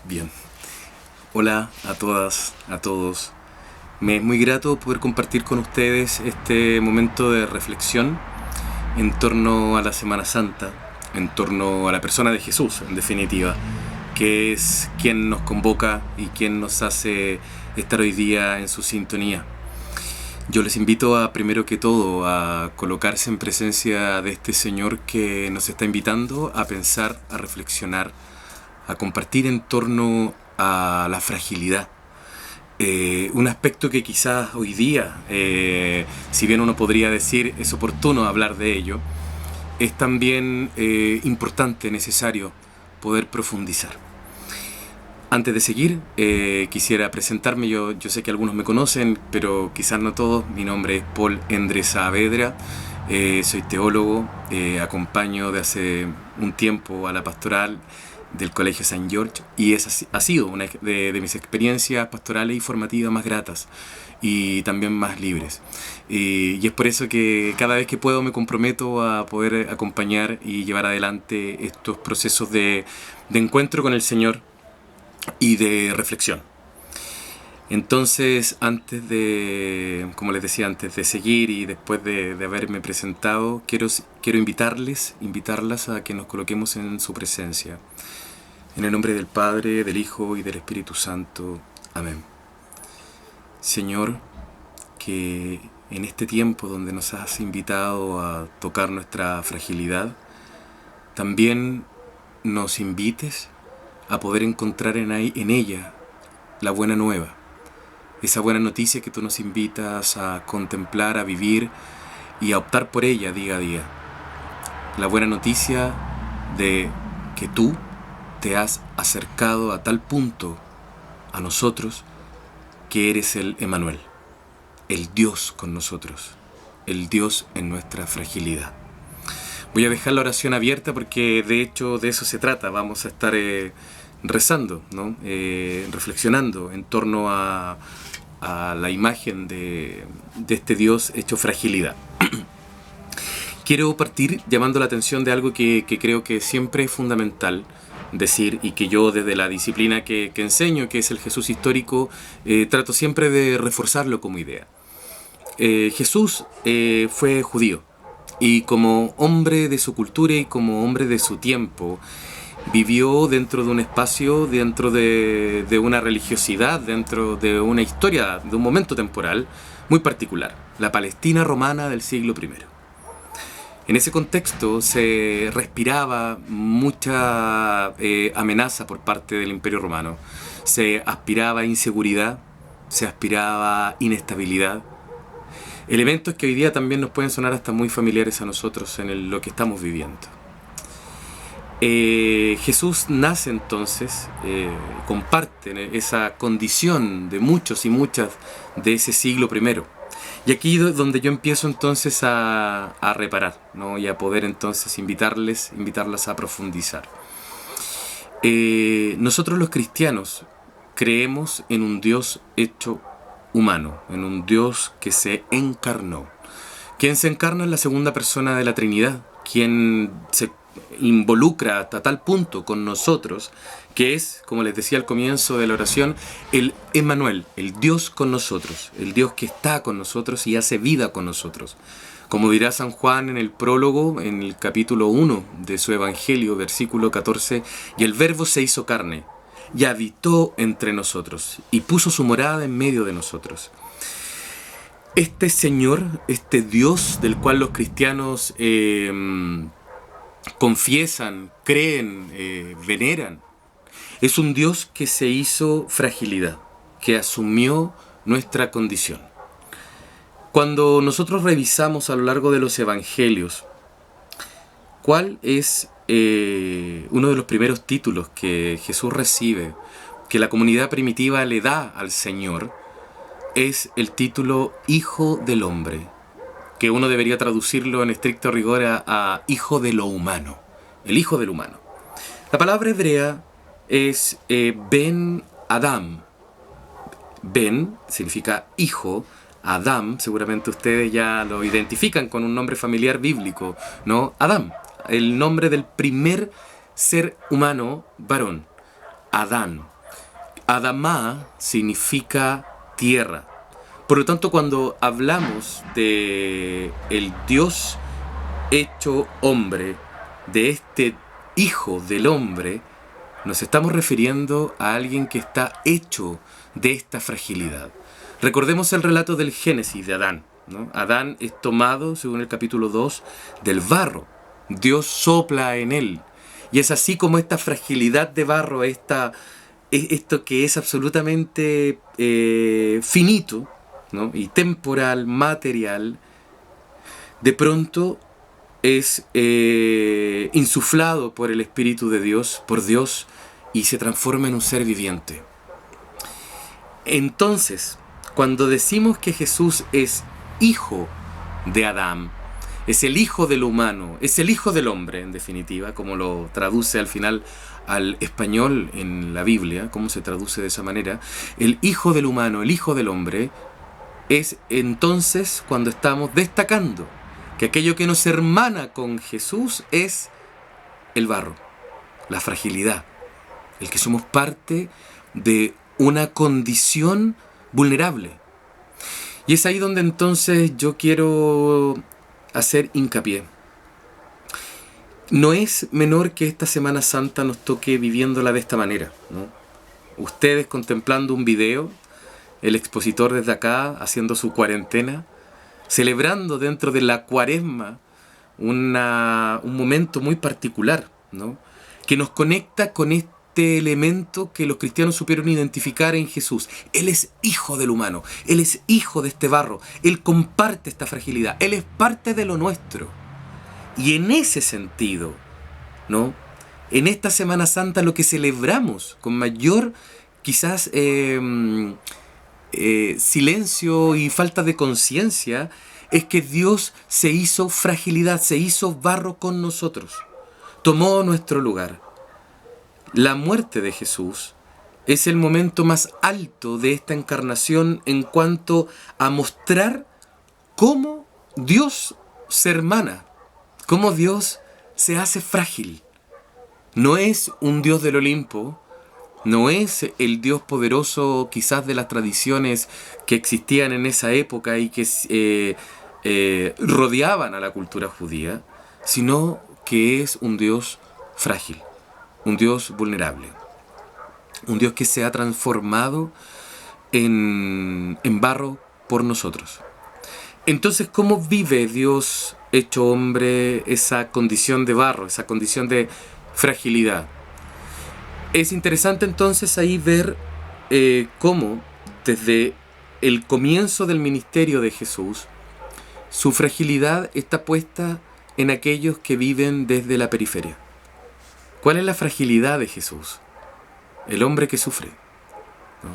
Bien. Hola a todas, a todos. Me es muy grato poder compartir con ustedes este momento de reflexión en torno a la Semana Santa, en torno a la persona de Jesús, en definitiva, que es quien nos convoca y quien nos hace estar hoy día en su sintonía. Yo les invito a, primero que todo, a colocarse en presencia de este Señor que nos está invitando a pensar, a reflexionar, a compartir en torno a la fragilidad. Un aspecto que quizás hoy día, si bien uno podría decir es oportuno hablar de ello, es también importante, necesario poder profundizar. Antes de seguir, quisiera presentarme. Yo sé que algunos me conocen, pero quizás no todos. Mi nombre es Paul Endre Saavedra, soy teólogo, acompaño de hace un tiempo a la pastoral del Colegio Saint George y ha sido una de mis experiencias pastorales y formativas más gratas y también más libres. Y es por eso que cada vez que puedo me comprometo a poder acompañar y llevar adelante estos procesos de encuentro con el Señor y de reflexión. Entonces, como les decía, antes de seguir y después de haberme presentado, quiero invitarlas a que nos coloquemos en su presencia. En el nombre del Padre, del Hijo y del Espíritu Santo. Amén. Señor, que en este tiempo donde nos has invitado a tocar nuestra fragilidad, también nos invites a poder encontrar en ella la buena nueva, esa buena noticia que tú nos invitas a contemplar, a vivir y a optar por ella día a día. La buena noticia de que tú te has acercado a tal punto a nosotros que eres el Emmanuel, el Dios con nosotros, el Dios en nuestra fragilidad. Voy a dejar la oración abierta porque de hecho de eso se trata. Vamos a estar rezando, ¿no? Reflexionando en torno a la imagen de este Dios hecho fragilidad. Quiero partir llamando la atención de algo que creo que siempre es fundamental decir y que yo desde la disciplina que enseño, que es el Jesús histórico, trato siempre de reforzarlo como idea. Jesús fue judío y como hombre de su cultura y como hombre de su tiempo vivió dentro de un espacio, dentro de una religiosidad, dentro de una historia, de un momento temporal muy particular, la Palestina romana del siglo I. En ese contexto se respiraba mucha amenaza por parte del Imperio Romano. Se aspiraba a inseguridad, se aspiraba a inestabilidad. Elementos que hoy día también nos pueden sonar hasta muy familiares a nosotros en lo que estamos viviendo. Jesús nace entonces, comparte esa condición de muchos y muchas de ese siglo I. Y aquí es donde yo empiezo entonces a reparar, ¿no? Y a poder entonces invitarlas a profundizar. Nosotros los cristianos creemos en un Dios hecho humano, en un Dios que se encarnó. Quien se encarna es la segunda persona de la Trinidad, quien se involucra hasta tal punto con nosotros, que es, como les decía al comienzo de la oración, el Emmanuel, el Dios con nosotros, el Dios que está con nosotros y hace vida con nosotros. Como dirá San Juan en el prólogo, en el capítulo 1 de su Evangelio, versículo 14, y el Verbo se hizo carne, y habitó entre nosotros, y puso su morada en medio de nosotros. Este Señor, este Dios del cual los cristianos confiesan, creen, veneran, es un Dios que se hizo fragilidad, que asumió nuestra condición. Cuando nosotros revisamos a lo largo de los evangelios, ¿cuál es uno de los primeros títulos que Jesús recibe, que la comunidad primitiva le da al Señor? Es el título Hijo del Hombre, que uno debería traducirlo en estricto rigor a Hijo de lo Humano, el Hijo del Humano. La palabra hebrea es Ben Adam. Ben significa hijo. Adam, seguramente ustedes ya lo identifican con un nombre familiar bíblico, ¿no? Adam, el nombre del primer ser humano varón, Adán. Adamá significa tierra. Por lo tanto, cuando hablamos de el Dios hecho hombre, de este Hijo del hombre, nos estamos refiriendo a alguien que está hecho de esta fragilidad. Recordemos el relato del Génesis de Adán, ¿no? Adán es tomado, según el capítulo 2, del barro. Dios sopla en él. Y es así como esta fragilidad de barro, esto que es absolutamente finito, ¿no? Y temporal, material, de pronto es insuflado por el Espíritu de Dios, por Dios, y se transforma en un ser viviente. Entonces, cuando decimos que Jesús es hijo de Adán, es el hijo del humano, es el hijo del hombre, en definitiva, como lo traduce al final al español en la Biblia, cómo se traduce de esa manera, el hijo del humano, el hijo del hombre, es entonces cuando estamos destacando que aquello que nos hermana con Jesús es el barro, la fragilidad, el que somos parte de una condición vulnerable. Y es ahí donde entonces yo quiero hacer hincapié. No es menor que esta Semana Santa nos toque viviéndola de esta manera, ¿no? Ustedes contemplando un video, el expositor desde acá haciendo su cuarentena, celebrando dentro de la cuaresma un momento muy particular, ¿no? Que nos conecta con este elemento que los cristianos supieron identificar en Jesús. Él es hijo del humano, Él es hijo de este barro, Él comparte esta fragilidad, Él es parte de lo nuestro. Y en ese sentido, ¿no? En esta Semana Santa lo que celebramos con mayor quizás silencio y falta de conciencia es que Dios se hizo fragilidad, se hizo barro con nosotros, tomó nuestro lugar. La muerte de Jesús es el momento más alto de esta encarnación en cuanto a mostrar cómo Dios se hermana, cómo Dios se hace frágil. No es un Dios del Olimpo, no es el Dios poderoso quizás de las tradiciones que existían en esa época y que rodeaban a la cultura judía, sino que es un Dios frágil, un Dios vulnerable, un Dios que se ha transformado en barro por nosotros. Entonces, ¿cómo vive Dios hecho hombre esa condición de barro, esa condición de fragilidad? Es interesante entonces ahí ver cómo desde el comienzo del ministerio de Jesús, su fragilidad está puesta en aquellos que viven desde la periferia. ¿Cuál es la fragilidad de Jesús? El hombre que sufre, ¿no?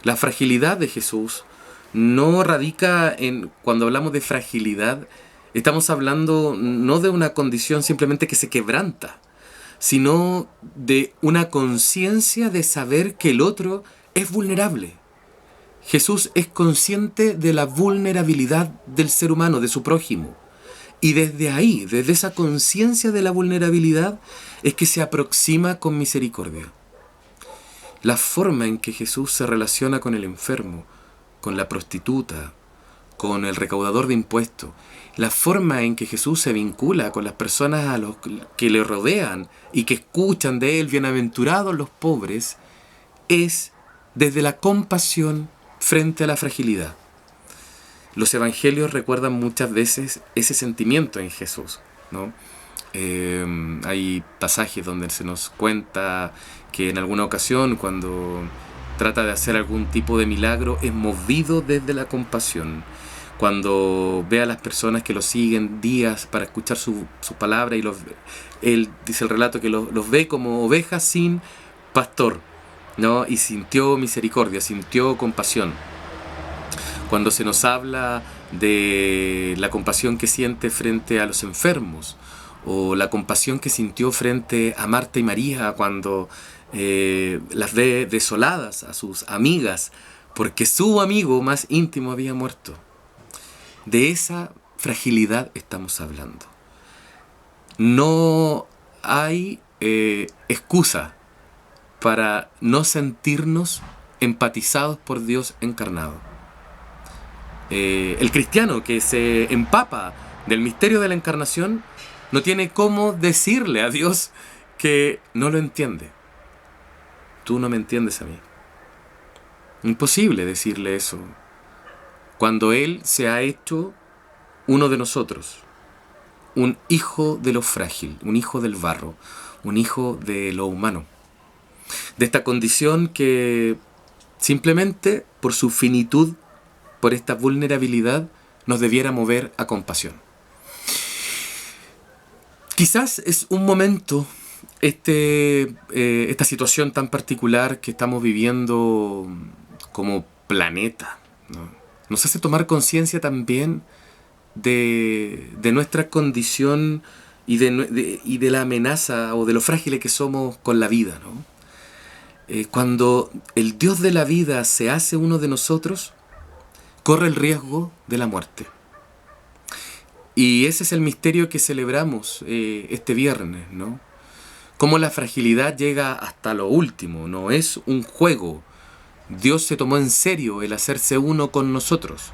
La fragilidad de Jesús no radica en, cuando hablamos de fragilidad, estamos hablando no de una condición simplemente que se quebranta, sino de una conciencia de saber que el otro es vulnerable. Jesús es consciente de la vulnerabilidad del ser humano, de su prójimo. Y desde ahí, desde esa conciencia de la vulnerabilidad, es que se aproxima con misericordia. La forma en que Jesús se relaciona con el enfermo, con la prostituta, con el recaudador de impuestos, la forma en que Jesús se vincula con las personas a los que le rodean y que escuchan de él, bienaventurados los pobres, es desde la compasión frente a la fragilidad. Los evangelios recuerdan muchas veces ese sentimiento en Jesús, ¿no? Hay pasajes donde se nos cuenta que en alguna ocasión, cuando trata de hacer algún tipo de milagro, es movido desde la compasión. Cuando ve a las personas que lo siguen días para escuchar su palabra, y él dice el relato que los ve como ovejas sin pastor, ¿no? Y sintió misericordia, sintió compasión. Cuando se nos habla de la compasión que siente frente a los enfermos, o la compasión que sintió frente a Marta y María cuando las ve desoladas a sus amigas porque su amigo más íntimo había muerto. De esa fragilidad estamos hablando. No hay excusa para no sentirnos empatizados por Dios encarnado. El cristiano que se empapa del misterio de la encarnación no tiene cómo decirle a Dios que no lo entiende. Tú no me entiendes a mí. Imposible decirle eso cuando Él se ha hecho uno de nosotros, un hijo de lo frágil, un hijo del barro, un hijo de lo humano, de esta condición que simplemente por su finitud, por esta vulnerabilidad, nos debiera mover a compasión. Quizás es un momento, esta situación tan particular que estamos viviendo como planeta, ¿no? Nos hace tomar conciencia también de nuestra condición y de la amenaza o de lo frágiles que somos con la vida, ¿no? Cuando el Dios de la vida se hace uno de nosotros, corre el riesgo de la muerte. Y ese es el misterio que celebramos este viernes, ¿no? Cómo la fragilidad llega hasta lo último, no es un juego. Dios se tomó en serio el hacerse uno con nosotros.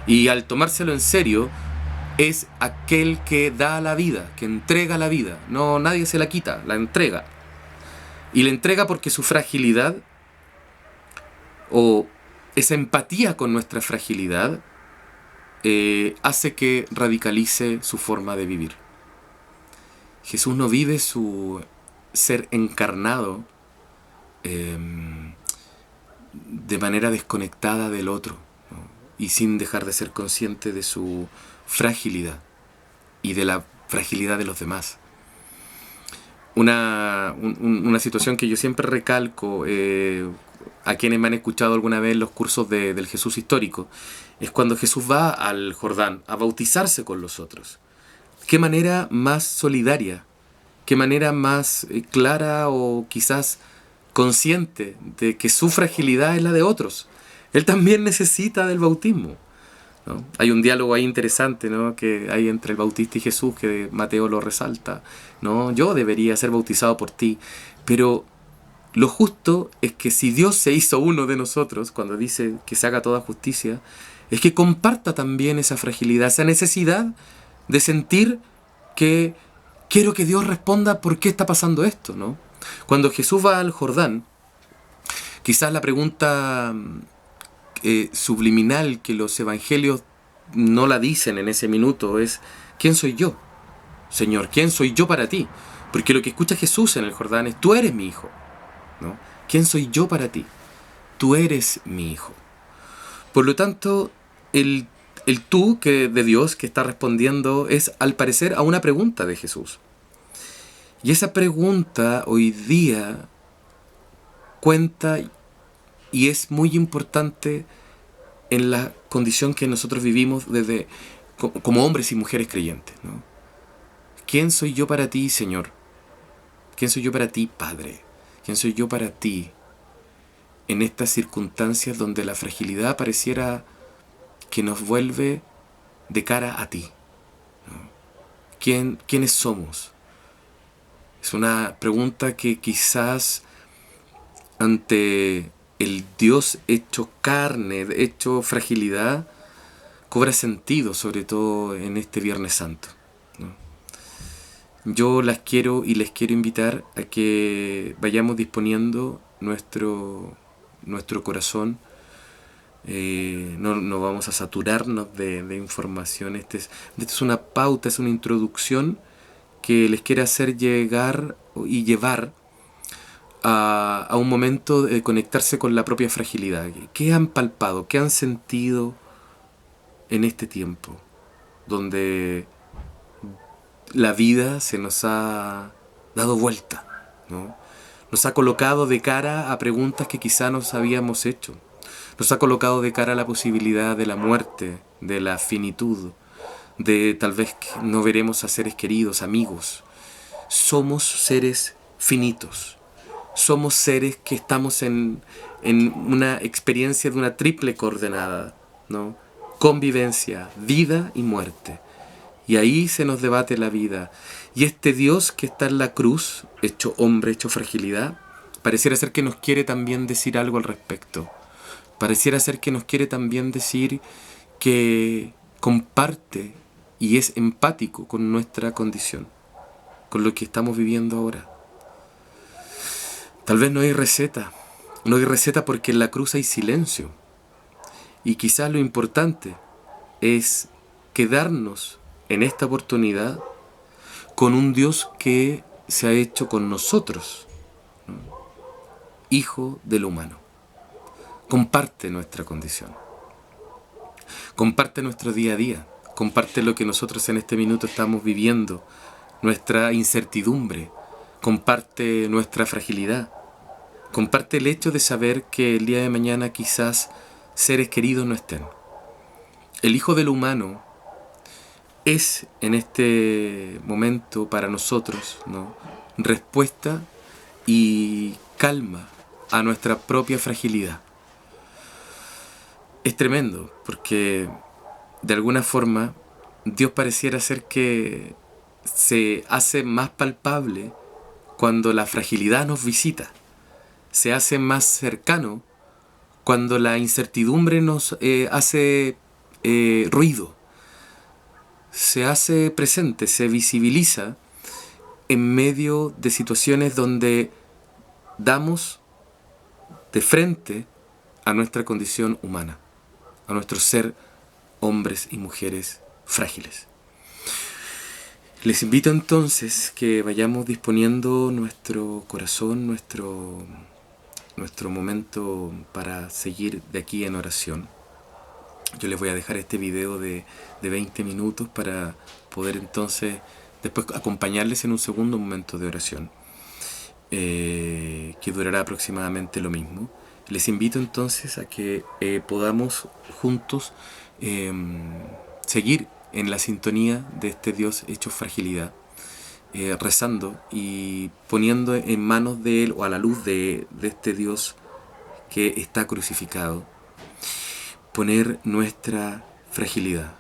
Y al tomárselo en serio, es aquel que da la vida, que entrega la vida. No, nadie se la quita, la entrega. Y la entrega porque su fragilidad, o esa empatía con nuestra fragilidad, hace que radicalice su forma de vivir. Jesús no vive su ser encarnado de manera desconectada del otro, ¿no? Y sin dejar de ser consciente de su fragilidad y de la fragilidad de los demás. Una situación que yo siempre recalco a quienes me han escuchado alguna vez los cursos del Jesús histórico es cuando Jesús va al Jordán a bautizarse con los otros. Qué manera más solidaria, qué manera más clara o quizás consciente de que su fragilidad es la de otros. Él también necesita del bautismo, ¿no? Hay un diálogo ahí interesante, ¿no?, que hay entre el Bautista y Jesús, que Mateo lo resalta, ¿no? Yo debería ser bautizado por ti, pero lo justo es que si Dios se hizo uno de nosotros, cuando dice que se haga toda justicia, es que comparta también esa fragilidad, esa necesidad de sentir que quiero que Dios responda por qué está pasando esto, ¿no? Cuando Jesús va al Jordán, quizás la pregunta subliminal que los evangelios no la dicen en ese minuto es: ¿quién soy yo, Señor? ¿Quién soy yo para ti? Porque lo que escucha Jesús en el Jordán es: tú eres mi hijo, ¿no? ¿Quién soy yo para ti? Tú eres mi hijo. Por lo tanto, el tú que de Dios que está respondiendo es, al parecer, a una pregunta de Jesús. Y esa pregunta hoy día cuenta y es muy importante en la condición que nosotros vivimos como hombres y mujeres creyentes, ¿no? ¿Quién soy yo para ti, Señor? ¿Quién soy yo para ti, Padre? ¿Quién soy yo para ti en estas circunstancias donde la fragilidad pareciera que nos vuelve de cara a ti, ¿no? ¿Quiénes somos? Es una pregunta que quizás ante el Dios hecho carne, hecho fragilidad, cobra sentido, sobre todo en este Viernes Santo, ¿no? Yo las quiero y les quiero invitar a que vayamos disponiendo nuestro corazón. No vamos a saturarnos de información. Esta es una pauta, es una introducción que les quiere hacer llegar y llevar a un momento de conectarse con la propia fragilidad. ¿Qué han palpado? ¿Qué han sentido en este tiempo donde la vida se nos ha dado vuelta, ¿no? Nos ha colocado de cara a preguntas que quizá nos habíamos hecho. Nos ha colocado de cara a la posibilidad de la muerte, de la finitud, de tal vez que no veremos a seres queridos, amigos. Somos seres finitos. Somos seres que estamos en una experiencia de una triple coordenada, ¿no? Convivencia, vida y muerte. Y ahí se nos debate la vida. Y este Dios que está en la cruz, hecho hombre, hecho fragilidad, pareciera ser que nos quiere también decir algo al respecto. Pareciera ser que nos quiere también decir que comparte y es empático con nuestra condición, con lo que estamos viviendo ahora. Tal vez no hay receta. No hay receta porque en la cruz hay silencio. Y quizás lo importante es quedarnos en esta oportunidad con un Dios que se ha hecho con nosotros, ¿no? Hijo del humano. Comparte nuestra condición. Comparte nuestro día a día. Comparte lo que nosotros en este minuto estamos viviendo. Nuestra incertidumbre. Comparte nuestra fragilidad. Comparte el hecho de saber que el día de mañana quizás seres queridos no estén. El Hijo del humano es en este momento para nosotros, ¿no?, respuesta y calma a nuestra propia fragilidad. Es tremendo porque de alguna forma Dios pareciera ser que se hace más palpable cuando la fragilidad nos visita. Se hace más cercano cuando la incertidumbre nos hace ruido. Se hace presente, se visibiliza en medio de situaciones donde damos de frente a nuestra condición humana, a nuestro ser hombres y mujeres frágiles. Les invito entonces que vayamos disponiendo nuestro corazón, nuestro momento para seguir de aquí en oración. Yo les voy a dejar este video de 20 minutos para poder entonces después acompañarles en un segundo momento de oración, que durará aproximadamente lo mismo. Les invito entonces a que podamos juntos seguir en la sintonía de este Dios hecho fragilidad, rezando y poniendo en manos de Él o a la luz de este Dios que está crucificado, poner nuestra fragilidad.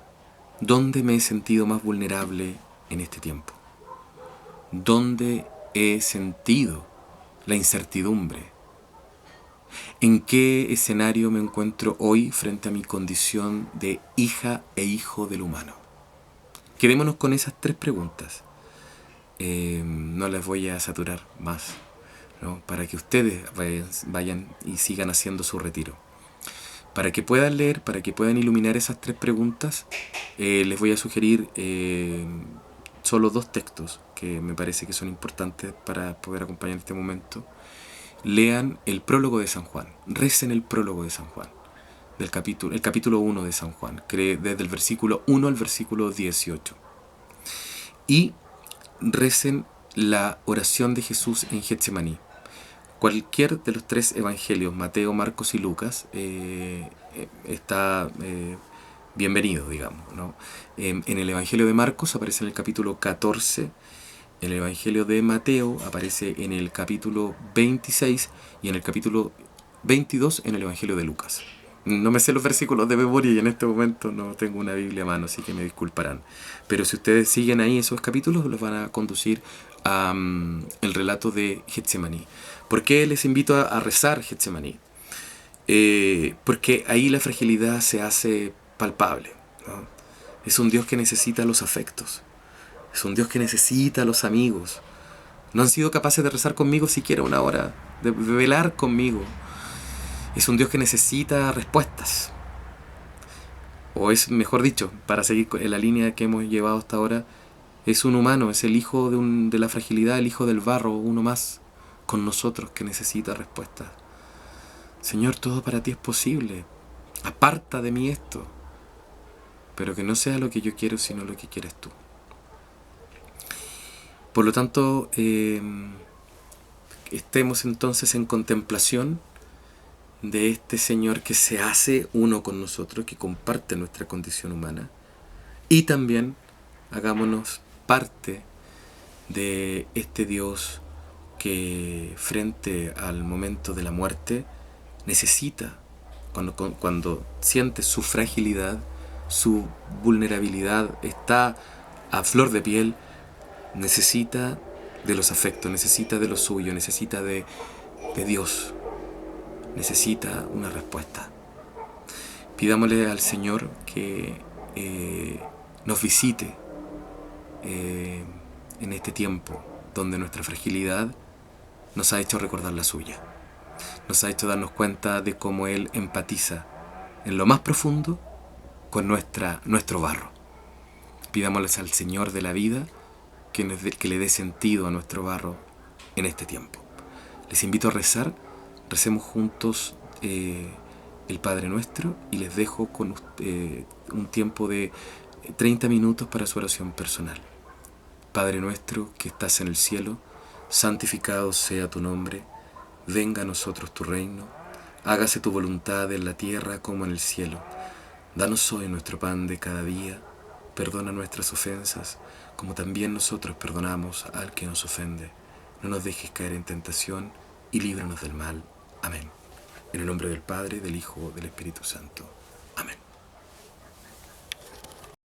¿Dónde me he sentido más vulnerable en este tiempo? ¿Dónde he sentido la incertidumbre? ¿En qué escenario me encuentro hoy frente a mi condición de hija e hijo del humano? Quedémonos con esas 3 preguntas. No las voy a saturar más, ¿no?, para que ustedes vayan y sigan haciendo su retiro. Para que puedan leer, para que puedan iluminar esas 3 preguntas, les voy a sugerir solo 2 textos que me parece que son importantes para poder acompañar este momento. Lean el prólogo de San Juan, recen el prólogo de San Juan, el capítulo 1 de San Juan, que desde el versículo 1 al versículo 18. Y recen la oración de Jesús en Getsemaní. Cualquier de los 3 evangelios, Mateo, Marcos y Lucas, está bienvenido, digamos, ¿no? En el evangelio de Marcos aparece en el capítulo 14, en el evangelio de Mateo aparece en el capítulo 26 y en el capítulo 22 en el evangelio de Lucas. No me sé los versículos de memoria y en este momento no tengo una Biblia a mano, así que me disculparán. Pero si ustedes siguen ahí esos capítulos, los van a conducir a el relato de Getsemaní. ¿Por qué les invito a rezar Getsemaní? Porque ahí la fragilidad se hace palpable, ¿no? Es un Dios que necesita los afectos. Es un Dios que necesita a los amigos. No han sido capaces de rezar conmigo siquiera una hora, de velar conmigo. Es un Dios que necesita respuestas. O es, mejor dicho, para seguir en la línea que hemos llevado hasta ahora, es un humano, es el hijo de la fragilidad, el hijo del barro, uno más con nosotros que necesita respuestas. Señor, todo para ti es posible. Aparta de mí esto. Pero que no sea lo que yo quiero, sino lo que quieres tú. Por lo tanto, estemos entonces en contemplación de este Señor que se hace uno con nosotros, que comparte nuestra condición humana, y también hagámonos parte de este Dios que frente al momento de la muerte necesita, cuando siente su fragilidad, su vulnerabilidad, está a flor de piel, necesita de los afectos, necesita de lo suyo, necesita de de Dios necesita una respuesta. Pidámosle al Señor que nos visite en este tiempo donde nuestra fragilidad nos ha hecho recordar la suya. Nos ha hecho darnos cuenta de cómo Él empatiza en lo más profundo con nuestro barro. Pidámosles al Señor de la vida que le dé sentido a nuestro barro en este tiempo. Les invito a rezar. Recemos juntos el Padre Nuestro y les dejo con un tiempo de 30 minutos para su oración personal. Padre nuestro que estás en el cielo, santificado sea tu nombre, venga a nosotros tu reino, hágase tu voluntad en la tierra como en el cielo. Danos hoy nuestro pan de cada día, perdona nuestras ofensas, como también nosotros perdonamos al que nos ofende. No nos dejes caer en tentación y líbranos del mal. Amén. En el nombre del Padre, del Hijo, del Espíritu Santo. Amén.